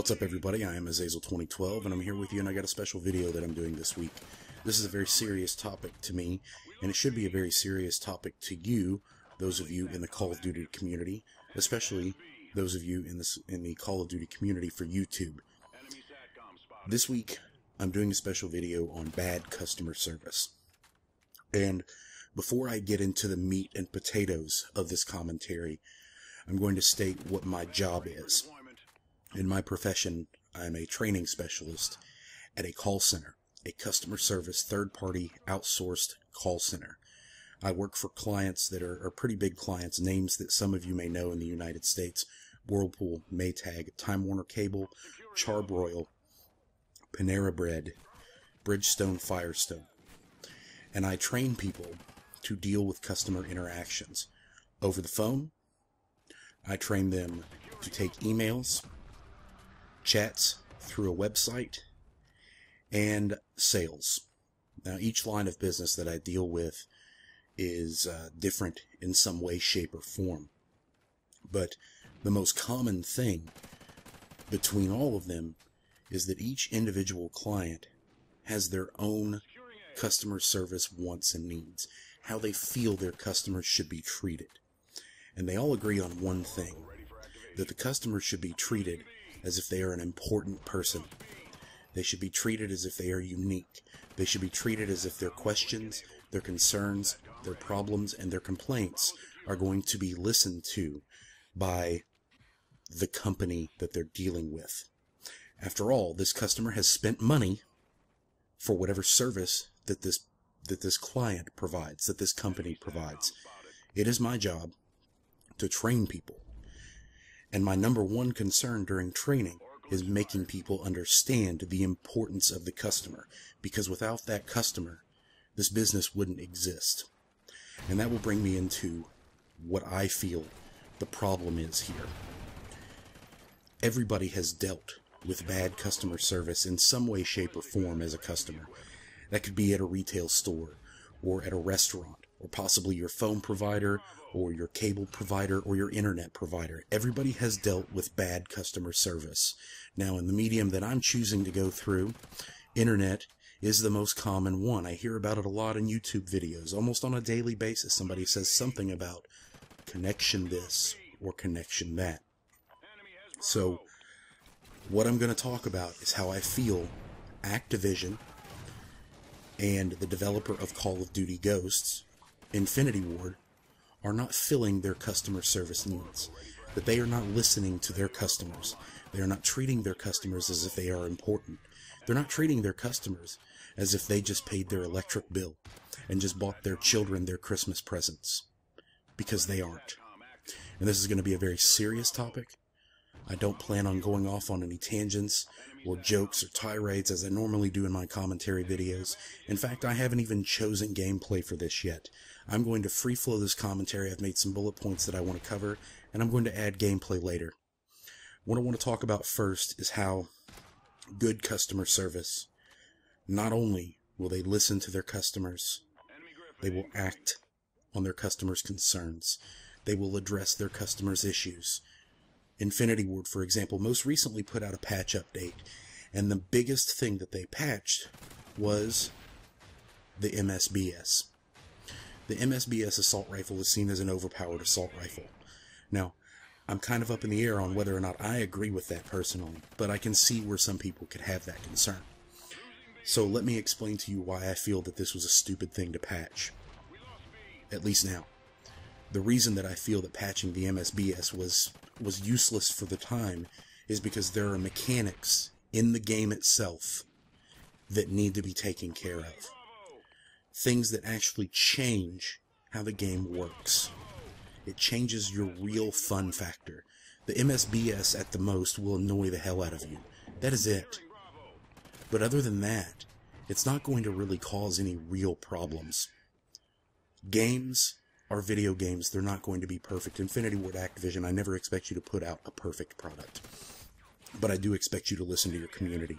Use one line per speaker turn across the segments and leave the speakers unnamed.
What's up, everybody? I am Azazel2012, and I'm here with you, and I got a special video that I'm doing this week. This is a very serious topic to me, and it should be a very serious topic to you, those of you in the Call of Duty community, especially those of you in the Call of Duty community for YouTube. This week, I'm doing a special video on bad customer service. And before I get into the meat and potatoes of this commentary, I'm going to state what my job is. In my profession, I'm a training specialist at a call center, a customer service third-party outsourced call center. I work for clients that are pretty big clients, names that some of you may know in the United States: Whirlpool, Maytag, Time Warner Cable, Charbroil, Panera Bread, Bridgestone Firestone. And I train people to deal with customer interactions over the phone. I train them to take emails, chats through a website, and sales. Now, each line of business that I deal with is different in some way, shape, or form. But the most common thing between all of them is that each individual client has their own customer service wants and needs, how they feel their customers should be treated. And they all agree on one thing, that the customer should be treated as if they are an important person. They should be treated as if they are unique. They should be treated as if their questions, their concerns, their problems, and their complaints are going to be listened to by the company that they're dealing with. After all, this customer has spent money for whatever service that this client provides, that this company provides. It is my job to train people. And my number one concern during training is making people understand the importance of the customer, because without that customer, this business wouldn't exist. And that will bring me into what I feel the problem is here. Everybody has dealt with bad customer service in some way, shape, or form as a customer. That could be at a retail store, or at a restaurant, or possibly your phone provider, or your cable provider, or your internet provider. Everybody has dealt with bad customer service. Now, in the medium that I'm choosing to go through, internet is the most common one. I hear about it a lot in YouTube videos. Almost on a daily basis, somebody says something about connection this or connection that. So, what I'm going to talk about is how I feel Activision and the developer of Call of Duty Ghosts, Infinity Ward, are not filling their customer service needs. That they are not listening to their customers. They are not treating their customers as if they are important. They're not treating their customers as if they just paid their electric bill and just bought their children their Christmas presents. Because they aren't. And this is going to be a very serious topic. I don't plan on going off on any tangents or jokes or tirades as I normally do in my commentary videos. In fact, I haven't even chosen gameplay for this yet. I'm going to free flow this commentary. I've made some bullet points that I want to cover, and I'm going to add gameplay later. What I want to talk about first is how good customer service, not only will they listen to their customers, they will act on their customers' concerns. They will address their customers' issues. Infinity Ward, for example, most recently put out a patch update, and the biggest thing that they patched was the MSBS. The MSBS assault rifle is seen as an overpowered assault rifle. Now, I'm kind of up in the air on whether or not I agree with that personally, but I can see where some people could have that concern. So let me explain to you why I feel that this was a stupid thing to patch. At least now. The reason that I feel that patching the MSBS was useless for the time is because there are mechanics in the game itself that need to be taken care of. Things that actually change how the game works. It changes your real fun factor. The MSBS at the most will annoy the hell out of you. That is it. But other than that, it's not going to really cause any real problems. Games are video games. They're not going to be perfect. Infinity Ward, Activision, I never expect you to put out a perfect product. But I do expect you to listen to your community.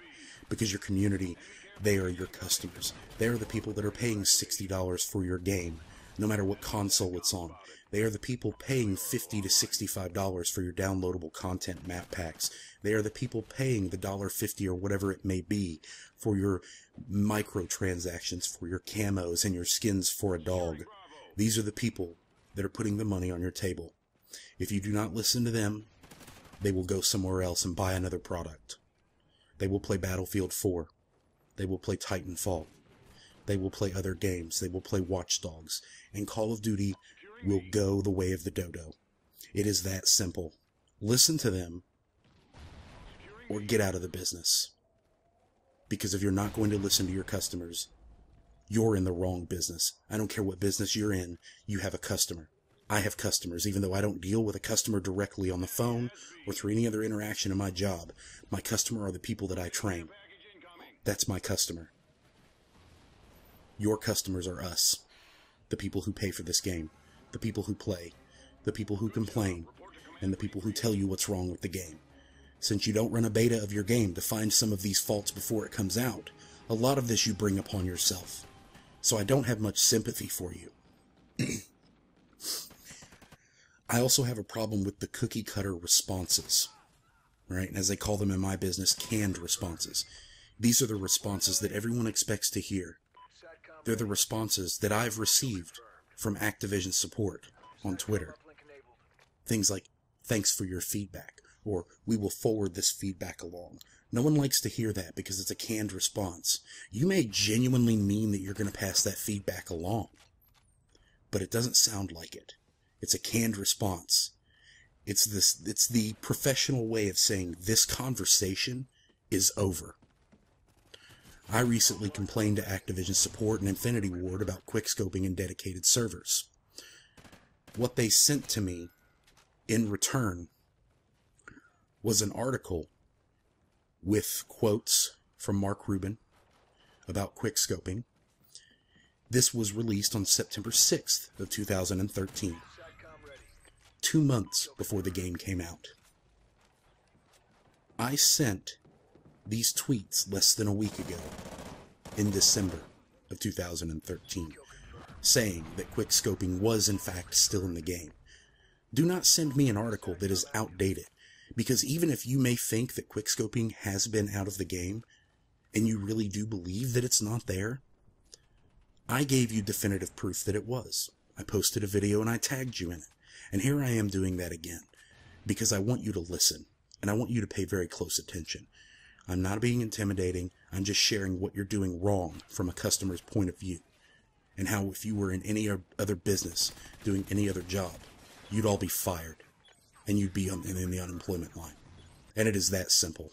Because your community, they are your customers. They are the people that are paying $60 for your game. no matter what console it's on. They are the people paying $50 to $65 for your downloadable content map packs. They are the people paying the $1.50 or whatever it may be for your microtransactions, for your camos and your skins for a dog. These are the people that are putting the money on your table. If you do not listen to them, they will go somewhere else and buy another product. They will play Battlefield 4. They will play Titanfall. They will play other games. They will play Watch Dogs. And Call of Duty will go the way of the dodo. It is that simple. Listen to them or get out of the business. Because if you're not going to listen to your customers, you're in the wrong business. I don't care what business you're in, you have a customer. I have customers, even though I don't deal with a customer directly on the phone or through any other interaction in my job. My customer are the people that I train. That's my customer. Your customers are us. The people who pay for this game. The people who play. The people who complain. And the people who tell you what's wrong with the game. Since you don't run a beta of your game to find some of these faults before it comes out, a lot of this you bring upon yourself. So I don't have much sympathy for you. I also have a problem with the cookie cutter responses, right? And as they call them in my business, canned responses. These are the responses that everyone expects to hear. They're the responses that I've received from Activision support on Twitter. Things like, thanks for your feedback, or we will forward this feedback along. No one likes to hear that because it's a canned response. You may genuinely mean that you're going to pass that feedback along, but it doesn't sound like it. It's a canned response. It's the professional way of saying this conversation is over. I recently complained to Activision support and Infinity Ward about quickscoping and dedicated servers. What they sent to me in return was an article with quotes from Mark Rubin about quickscoping. This was released on September 6th of 2013, 2 months before the game came out. I sent these tweets less than a week ago, in December of 2013, saying that quickscoping was in fact still in the game. Do not send me an article that is outdated, because even if you may think that quickscoping has been out of the game, and you really do believe that it's not there, I gave you definitive proof that it was. I posted a video and I tagged you in it. And here I am doing that again, because I want you to listen, and I want you to pay very close attention. I'm not being intimidating, I'm just sharing what you're doing wrong from a customer's point of view, and how if you were in any other business, doing any other job, you'd all be fired, and you'd be in the unemployment line. And it is that simple.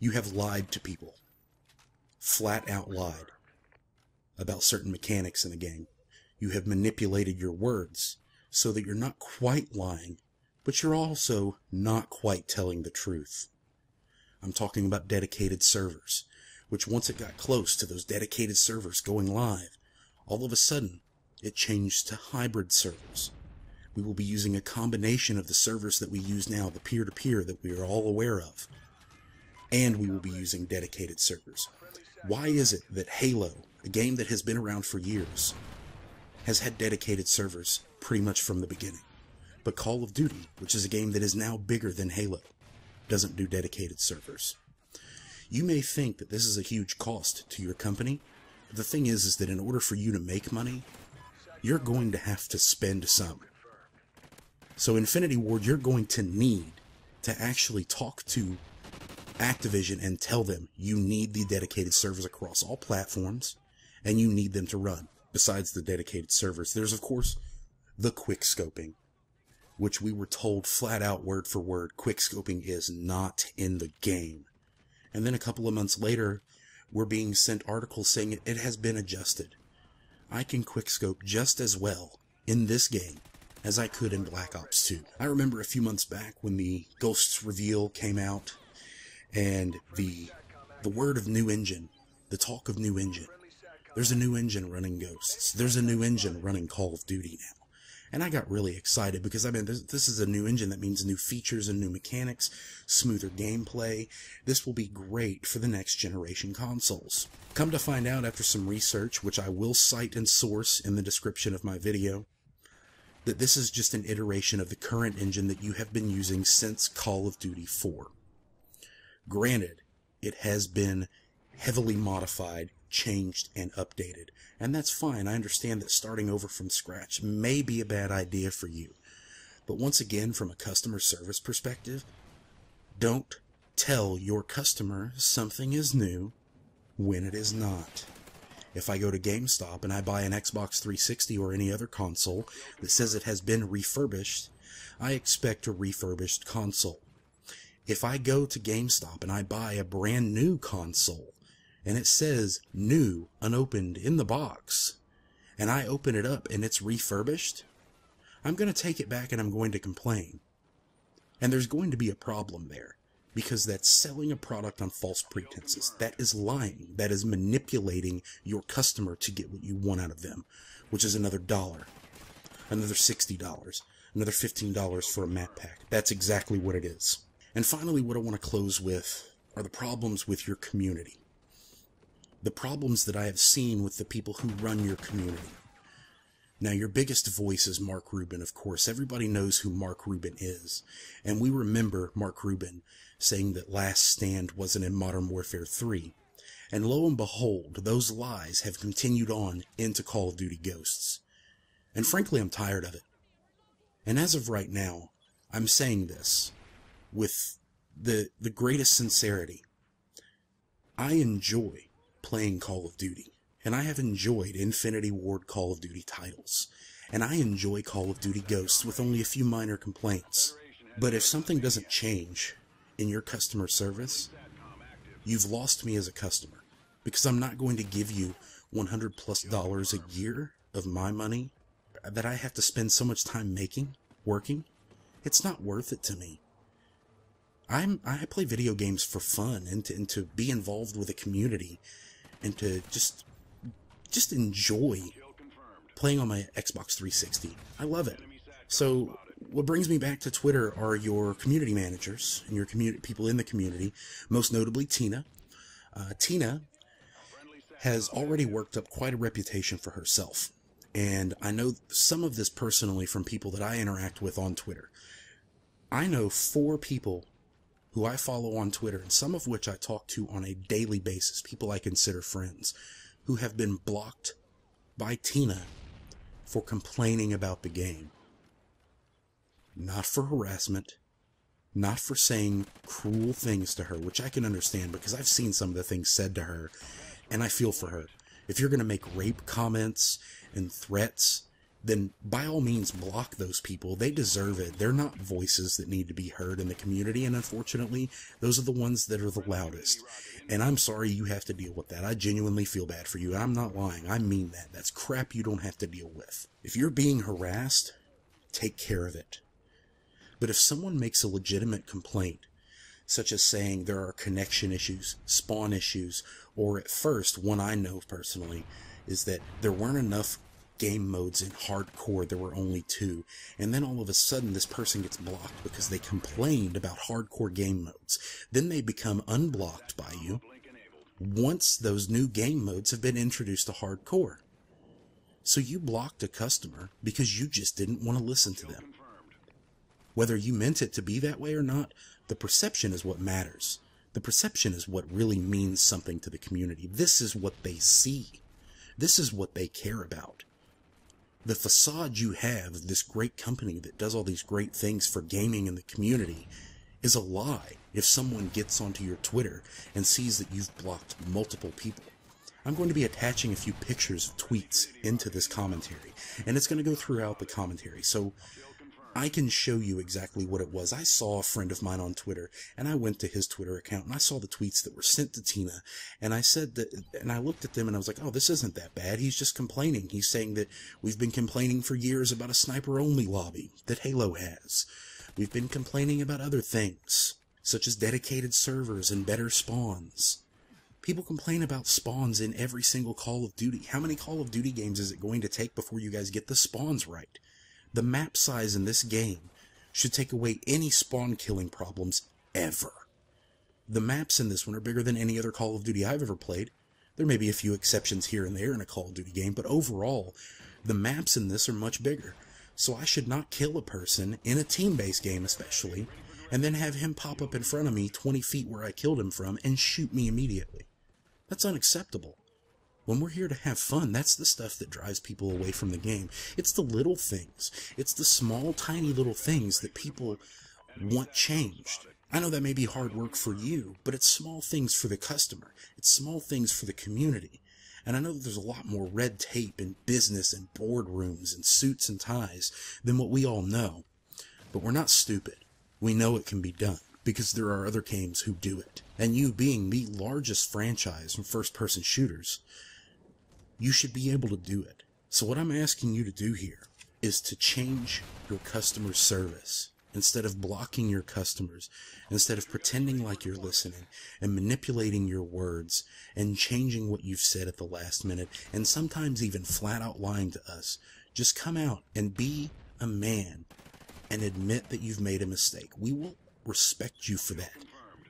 You have lied to people, flat out lied, about certain mechanics in the game. You have manipulated your words so that you're not quite lying, but you're also not quite telling the truth. I'm talking about dedicated servers, which once it got close to those dedicated servers going live, all of a sudden, it changed to hybrid servers. We will be using a combination of the servers that we use now, the peer-to-peer that we are all aware of, and we will be using dedicated servers. Why is it that Halo, a game that has been around for years, has had dedicated servers pretty much from the beginning, but Call of Duty, which is a game that is now bigger than Halo, doesn't do dedicated servers? You may think that this is a huge cost to your company, but the thing is that in order for you to make money, you're going to have to spend some. So Infinity Ward, you're going to need to actually talk to Activision and tell them you need the dedicated servers across all platforms, and you need them to run. Besides the dedicated servers, there's of course the quickscoping, which we were told flat out word for word, quickscoping is not in the game. And then a couple of months later, we're being sent articles saying it has been adjusted. I can quickscope just as well in this game as I could in Black Ops 2. I remember a few months back when the Ghosts reveal came out, and the word of new engine, the talk of new engine. There's a new engine running Ghosts. There's a new engine running Call of Duty now. And I got really excited because, I mean, this is a new engine. That means new features and new mechanics, smoother gameplay. This will be great for the next generation consoles. Come to find out after some research, which I will cite and source in the description of my video, that this is just an iteration of the current engine that you have been using since Call of Duty 4. Granted, it has been heavily modified, changed, and updated. And that's fine. I understand that starting over from scratch may be a bad idea for you. But once again, from a customer service perspective, don't tell your customer something is new when it is not. If I go to GameStop and I buy an Xbox 360 or any other console that says it has been refurbished, I expect a refurbished console. If I go to GameStop and I buy a brand new console and it says new, unopened, in the box, and I open it up and it's refurbished, I'm going to take it back and I'm going to complain. And there's going to be a problem there, because that's selling a product on false pretenses. That is lying. That is manipulating your customer to get what you want out of them, which is another $1, another $60, another $15 for a map pack. That's exactly what it is. And finally, what I want to close with are the problems with your community. The problems that I have seen with the people who run your community. Now, your biggest voice is Mark Rubin, of course. Everybody knows who Mark Rubin is. And we remember Mark Rubin saying that Last Stand wasn't in Modern Warfare 3. And lo and behold, those lies have continued on into Call of Duty Ghosts. And frankly, I'm tired of it. And as of right now, I'm saying this with the greatest sincerity. I enjoy playing Call of Duty. And I have enjoyed Infinity Ward Call of Duty titles. And I enjoy Call of Duty Ghosts with only a few minor complaints. But if something doesn't change in your customer service, you've lost me as a customer. Because I'm not going to give you $100+ a year of my money that I have to spend so much time working. It's not worth it to me. I play video games for fun and to be involved with a community and to just enjoy playing on my Xbox 360. I love it. So what brings me back to Twitter are your community managers and your people in the community, most notably Teanah. Teanah has already worked up quite a reputation for herself. And I know some of this personally from people that I interact with on Twitter. I know 4 people who I follow on Twitter, and some of which I talk to on a daily basis, people I consider friends, who have been blocked by Teanah for complaining about the game. Not for harassment, not for saying cruel things to her, which I can understand because I've seen some of the things said to her, and I feel for her. If you're going to make rape comments and threats, then by all means block those people. They deserve it. They're not voices that need to be heard in the community, and unfortunately, those are the ones that are the loudest. And I'm sorry you have to deal with that. I genuinely feel bad for you. I'm not lying. I mean that. That's crap you don't have to deal with. If you're being harassed, take care of it. But if someone makes a legitimate complaint, such as saying there are connection issues, spawn issues, or at first, one I know personally, is that there weren't enough game modes in hardcore, there were only 2, and then all of a sudden this person gets blocked because they complained about hardcore game modes. Then they become unblocked by you once those new game modes have been introduced to hardcore. So you blocked a customer because you just didn't want to listen to them. Whether you meant it to be that way or not, the perception is what matters. The perception is what really means something to the community. This is what they see. This is what they care about. The facade you have of this great company that does all these great things for gaming in the community is a lie if someone gets onto your Twitter and sees that you've blocked multiple people. I'm going to be attaching a few pictures of tweets into this commentary, and it's going to go throughout the commentary, so I can show you exactly what it was. I saw a friend of mine on Twitter, and I went to his Twitter account, and I saw the tweets that were sent to Teanah, and I said that, and I looked at them, and I was like, oh, this isn't that bad. He's just complaining. He's saying that we've been complaining for years about a sniper-only lobby that Halo has. We've been complaining about other things, such as dedicated servers and better spawns. People complain about spawns in every single Call of Duty. How many Call of Duty games is it going to take before you guys get the spawns right? The map size in this game should take away any spawn killing problems ever. The maps in this one are bigger than any other Call of Duty I've ever played. There may be a few exceptions here and there in a Call of Duty game, but overall, the maps in this are much bigger. So I should not kill a person, in a team-based game especially, and then have him pop up in front of me 20 feet where I killed him from and shoot me immediately. That's unacceptable. When we're here to have fun, that's the stuff that drives people away from the game. It's the little things. It's the small, tiny little things that people want changed. I know that may be hard work for you, but it's small things for the customer. It's small things for the community. And I know that there's a lot more red tape in business and boardrooms and suits and ties than what we all know. But we're not stupid. We know it can be done, because there are other games who do it. And you being the largest franchise in first-person shooters, you should be able to do it. So what I'm asking you to do here is to change your customer service. Instead of blocking your customers, instead of pretending like you're listening and manipulating your words and changing what you've said at the last minute and sometimes even flat out lying to us, just come out and be a man and admit that you've made a mistake. We will respect you for that.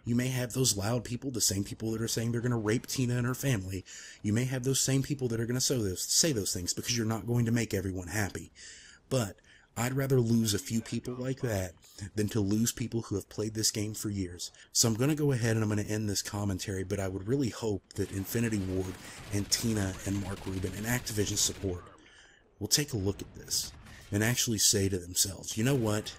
You may have those loud people, the same people that are saying they're going to rape Teanah and her family. You may have those same people that are going to say those things because you're not going to make everyone happy. But I'd rather lose a few people like that than to lose people who have played this game for years. So I'm going to go ahead and I'm going to end this commentary, but I would really hope that Infinity Ward and Teanah and Mark Rubin and Activision support will take a look at this and actually say to themselves, you know what?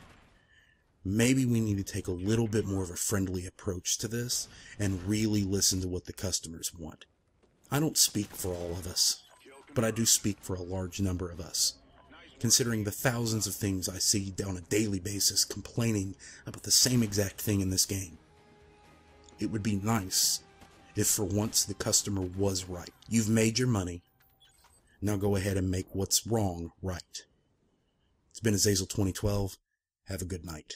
Maybe we need to take a little bit more of a friendly approach to this and really listen to what the customers want. I don't speak for all of us, but I do speak for a large number of us. Considering the thousands of things I see on a daily basis complaining about the same exact thing in this game. It would be nice if for once the customer was right. You've made your money. Now go ahead and make what's wrong right. It's been Azazel 2012. Have a good night.